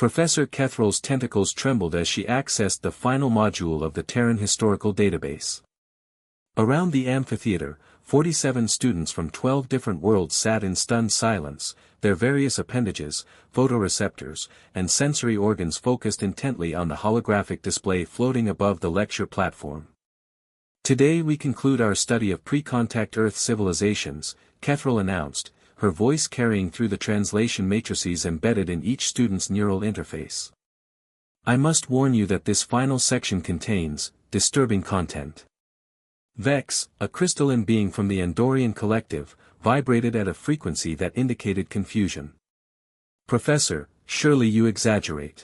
Professor Kethral's tentacles trembled as she accessed the final module of the Terran Historical Database. Around the amphitheater, 47 students from 12 different worlds sat in stunned silence, their various appendages, photoreceptors, and sensory organs focused intently on the holographic display floating above the lecture platform. Today we conclude our study of pre-contact Earth civilizations, Kethral announced, her voice carrying through the translation matrices embedded in each student's neural interface. I must warn you that this final section contains disturbing content. Vex, a crystalline being from the Andorian collective, vibrated at a frequency that indicated confusion. Professor, surely you exaggerate.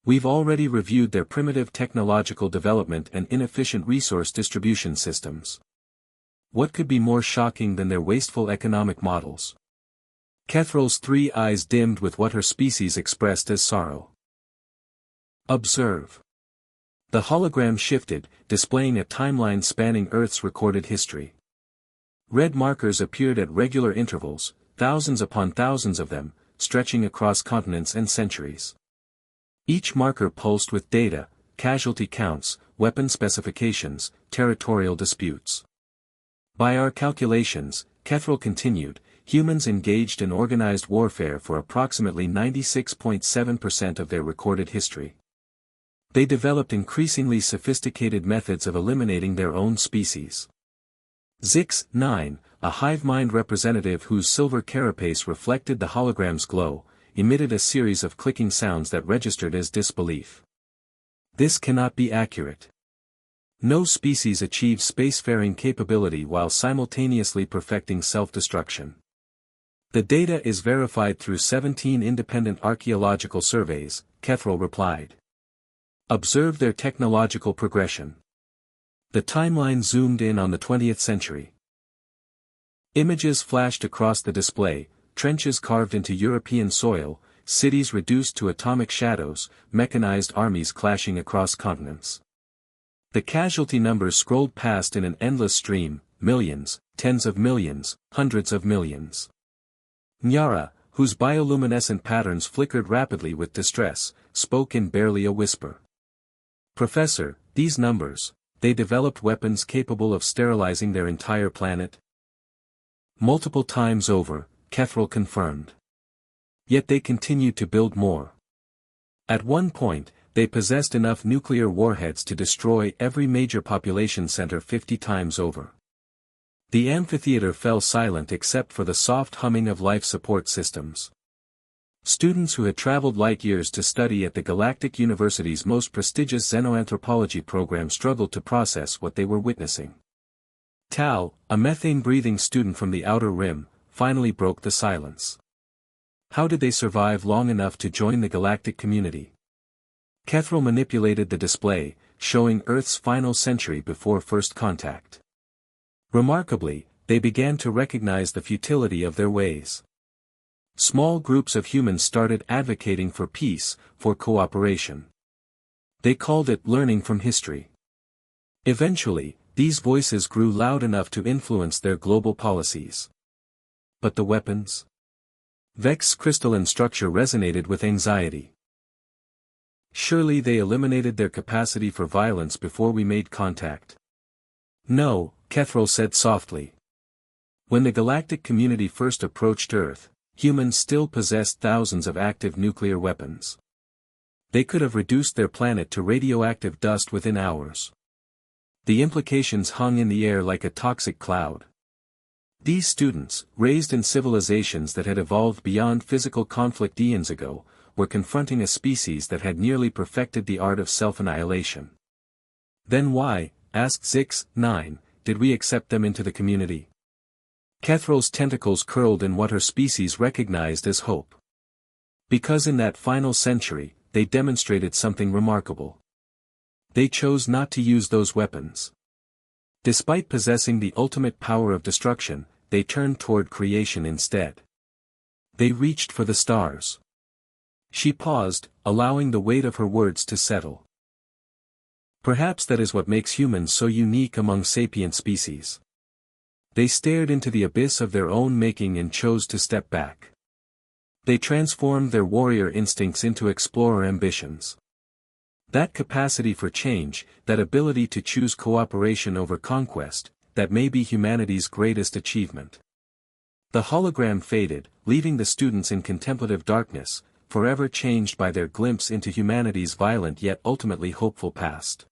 We've already reviewed their primitive technological development and inefficient resource distribution systems. What could be more shocking than their wasteful economic models? Kethral's 3 eyes dimmed with what her species expressed as sorrow. Observe. The hologram shifted, displaying a timeline spanning Earth's recorded history. Red markers appeared at regular intervals, thousands upon thousands of them, stretching across continents and centuries. Each marker pulsed with data, casualty counts, weapon specifications, territorial disputes. By our calculations, Kethral continued, humans engaged in organized warfare for approximately 96.7% of their recorded history. They developed increasingly sophisticated methods of eliminating their own species. Zix, 9, a hive mind representative whose silver carapace reflected the hologram's glow, emitted a series of clicking sounds that registered as disbelief. This cannot be accurate. No species achieves spacefaring capability while simultaneously perfecting self-destruction. The data is verified through 17 independent archaeological surveys, Kethral replied. Observe their technological progression. The timeline zoomed in on the 20th century. Images flashed across the display, trenches carved into European soil, cities reduced to atomic shadows, mechanized armies clashing across continents. The casualty numbers scrolled past in an endless stream, millions, tens of millions, hundreds of millions. Nyara, whose bioluminescent patterns flickered rapidly with distress, spoke in barely a whisper. Professor, these numbers, they developed weapons capable of sterilizing their entire planet? Multiple times over, Kethral confirmed. Yet they continued to build more. At one point, they possessed enough nuclear warheads to destroy every major population center 50 times over. The amphitheater fell silent except for the soft humming of life support systems. Students who had traveled light years to study at the Galactic University's most prestigious xenoanthropology program struggled to process what they were witnessing. Tal, a methane-breathing student from the Outer Rim, finally broke the silence. How did they survive long enough to join the galactic community? Kethral manipulated the display, showing Earth's final century before first contact. Remarkably, they began to recognize the futility of their ways. Small groups of humans started advocating for peace, for cooperation. They called it learning from history. Eventually, these voices grew loud enough to influence their global policies. But the weapons? Vex's crystalline structure resonated with anxiety. Surely they eliminated their capacity for violence before we made contact. No, Kethral said softly. When the galactic community first approached Earth, humans still possessed thousands of active nuclear weapons. They could have reduced their planet to radioactive dust within hours. The implications hung in the air like a toxic cloud. These students, raised in civilizations that had evolved beyond physical conflict eons ago, were confronting a species that had nearly perfected the art of self-annihilation. Then why, asked Zix, 9, did we accept them into the community? Kethral's tentacles curled in what her species recognized as hope. Because in that final century, they demonstrated something remarkable. They chose not to use those weapons. Despite possessing the ultimate power of destruction, they turned toward creation instead. They reached for the stars. She paused, allowing the weight of her words to settle. Perhaps that is what makes humans so unique among sapient species. They stared into the abyss of their own making and chose to step back. They transformed their warrior instincts into explorer ambitions. That capacity for change, that ability to choose cooperation over conquest, that may be humanity's greatest achievement. The hologram faded, leaving the students in contemplative darkness, forever changed by their glimpse into humanity's violent yet ultimately hopeful past.